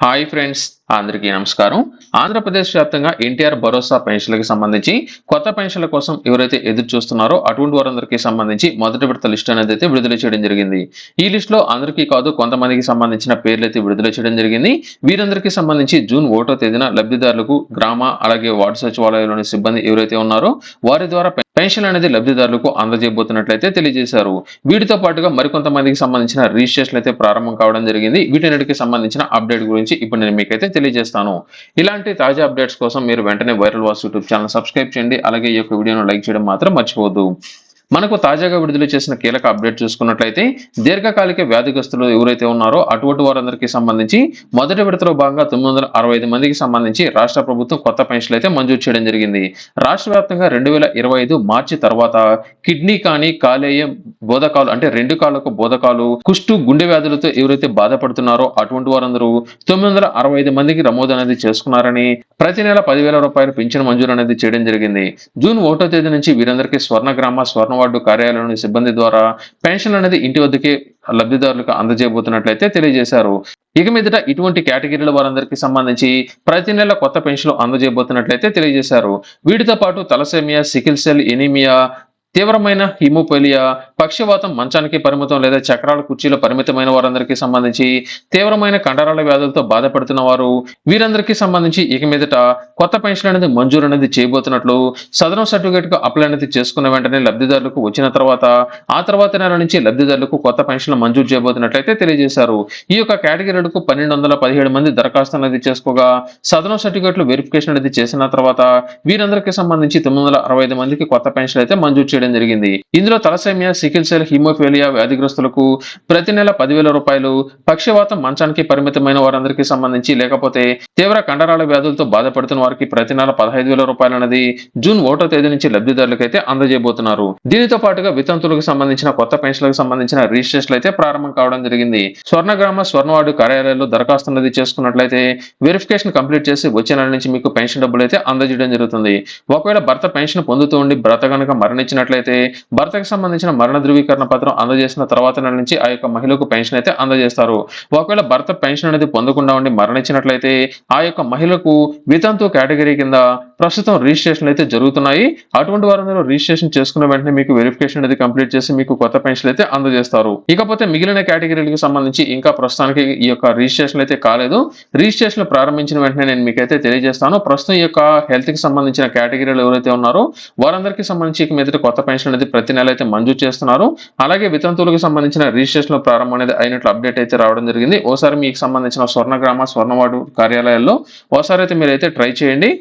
Hi friends, అందరికీ నమస్కారం. ఆంధ్రప్రదేశ్ వ్యాప్తంగా ఎన్టీఆర్ భరోసా పెన్షన్లకు సంబంధించి కొత్త పెన్షన్ల కోసం ఎవరైతే ఎదురు చూస్తున్నారో అటువంటి వారందరికీ సంబంధించి మొదటి విడత లిస్ట్ అనేది అయితే విడుదల చేయడం జరిగింది. ఈ లిస్ట్ లో అందరికీ కాదు, కొంతమందికి సంబంధించిన పేర్లు అయితే విడుదల చేయడం జరిగింది. వీరందరికీ సంబంధించి జూన్ 1వ తేదీన లబ్ధిదారులకు గ్రామ అలాగే వార్డు సచివాలయంలోని సిబ్బంది ఎవరైతే ఉన్నారో వారి ద్వారా పెన్షన్ అనేది లబ్ధిదారులకు అందజేయబోతున్నట్లయితే తెలియజేశారు. వీటితో పాటుగా మరికొంతమందికి సంబంధించిన రిజిస్ట్రేషన్ అయితే ప్రారంభం కావడం జరిగింది. వీటన్నిటికి సంబంధించిన అప్డేట్ గురించి ఇప్పుడు నేను మీకైతే తెలియజేస్తాను. ఇలాంటి తాజా అప్డేట్స్ కోసం మీరు వెంటనే viral voice YouTube channel subscribe చేయండి. అలాగే ఈ యొక్క వీడియోను లైక్ చేయడం మాత్రం మర్చిపోవద్దు. మనకు తాజాగా విడుదల చేసిన కీలక అప్డేట్ చూసుకున్నట్లయితే దీర్ఘకాలిక వ్యాధిగ్రస్తులు ఎవరైతే ఉన్నారో అటువంటి వారందరికీ సంబంధించి మొదటి విడతలో భాగంగా 965 మందికి సంబంధించి రాష్ట్ర ప్రభుత్వం కొత్త పెన్షన్లు అయితే మంజూరు చేయడం జరిగింది. రాష్ట్ర వ్యాప్తంగా 2025 మార్చి తర్వాత కిడ్నీ కానీ కాలేయం బోధకాలు అంటే రెండు కాళ్ళకు బోధకాలు, కుష్టు, గుండె వ్యాధులతో ఎవరైతే బాధపడుతున్నారో అటువంటి వారందరూ 965 మందికి నమోదు అనేది చేసుకున్నారని, ప్రతి నెల 10,000 రూపాయలు పింఛను మంజూరు అనేది చేయడం జరిగింది. జూన్ 1వ తేదీ నుంచి వీరందరికీ స్వర్ణగ్రామ, స్వర్ణ వార్డు కార్యాలయంలోని సిబ్బంది ద్వారా పెన్షన్ అనేది ఇంటి వద్దకే లబ్ధిదారులకు అందజేయబోతున్నట్లయితే తెలియజేశారు. ఇక మీదట ఇటువంటి కేటగిరీల వారందరికీ సంబంధించి ప్రతి నెల కొత్త పెన్షన్లు అందజేయబోతున్నట్లయితే తెలియజేశారు. వీటితో పాటు తలసేమియా, సికిల్ సెల్, ఎనీమియా, తీవ్రమైన హిమోఫిలియా, పక్షవాతం, మంచానికి పరిమితం లేదా చక్రాల కుర్చీలో పరిమితమైన వారందరికీ సంబంధించి, తీవ్రమైన కండరాల వ్యాధులతో బాధపడుతున్న వారు వీరందరికీ సంబంధించి ఇక మీదట కొత్త పెన్షన్ అనేది మంజూరు అనేది చేయబోతున్నట్లు సదరం సర్టిఫికేట్ కు అప్లై అనేది చేసుకున్న వెంటనే లబ్ధిదారులకు వచ్చిన తర్వాత ఆ తర్వాత నెల నుంచి లబ్ధిదారులకు కొత్త పెన్షన్లు మంజూరు చేయబోతున్నట్లయితే తెలియజేశారు. ఈ యొక్క కేటగిరీలకు 1217 మంది దరఖాస్తు అనేది చేసుకోగా సదరం సర్టిఫికేట్లు వెరిఫికేషన్ అనేది చేసిన తర్వాత వీరందరికీ సంబంధించి 965 మందికి కొత్త పెన్షన్ అయితే మంజూరు చేయడం జరిగింది. ఇందులో తలసేమియా, సికిల్ సెల్, హిమోఫిలియా వ్యాధిగ్రస్తులకు ప్రతి నెల 10,000 రూపాయలు, పక్షవాతం, మంచానికి పరిమితమైన వారందరికీ సంబంధించి లేకపోతే తీవ్ర కండరాల వ్యాధులతో బాధపడుతున్న వారికి ప్రతి నెల 15,000 రూపాయలు అనేది జూన్ 1వ తేదీ నుంచి లబ్ధిదారులకు అయితే అందజేయబోతున్నారు. దీనితో పాటుగా వితంతులకు సంబంధించిన కొత్త పెన్షన్లకు సంబంధించిన రిజిస్ట్రేషన్లు అయితే ప్రారంభం కావడం జరిగింది. స్వర్ణగ్రామ, స్వర్ణవార్డు కార్యాలయాల్లో దరఖాస్తు అనేది చేసుకున్నట్లయితే వెరిఫికేషన్ కంప్లీట్ చేసి వచ్చే నెల నుంచి మీకు పెన్షన్ డబ్బులు అయితే అందజేయడం జరుగుతుంది. ఒకవేళ భర్త పెన్షన్ పొందుతూ ఉండి భర్త కనుక మరణించినట్లయితే భర్తకు సంబంధించిన మరణ ధృవీకరణ పత్రం అందజేసిన తర్వాత నెల నుంచి ఆ యొక్క మహిళకు పెన్షన్ అయితే అందజేస్తారు. ఒకవేళ భర్త పెన్షన్ అనేది పొందకుండా ఉండి మరణించినట్లయితే ఆ యొక్క మహిళకు వితంతు కేటగిరీ కింద ప్రస్తుతం రిజిస్ట్రేషన్ అయితే జరుగుతున్నాయి. అటువంటి వారందరూ రిజిస్ట్రేషన్ చేసుకున్న వెంటనే మీకు వెరిఫికేషన్ అనేది కంప్లీట్ చేసి మీకు కొత్త పెన్షన్ అయితే అందజేస్తారు. ఇకపోతే మిగిలిన కేటగిరీలకు సంబంధించి ఇంకా ప్రస్తుతానికి ఈ యొక్క రిజిస్ట్రేషన్ అయితే కాలేదు. రిజిస్ట్రేషన్ ప్రారంభించిన వెంటనే నేను మీకైతే తెలియజేస్తాను. ప్రస్తుతం ఈ యొక్క హెల్త్ కి సంబంధించిన కేటగిరీలు ఎవరైతే ఉన్నారో వారందరికీ సంబంధించి ఇక మీదట కొత్త పెన్షన్ అనేది ప్రతి నెల అయితే మంజూరు చేస్తున్నారు. అలాగే వితంతువులకు సంబంధించిన రిజిస్ట్రేషన్ ప్రారంభం అనేది అయినట్లు అప్డేట్ అయితే రావడం జరిగింది. ఓసారి మీకు సంబంధించిన స్వర్ణగ్రామ, స్వర్ణవార్డు కార్యాలయాల్లో ఓసారి అయితే మీరైతే ట్రై చేయండి.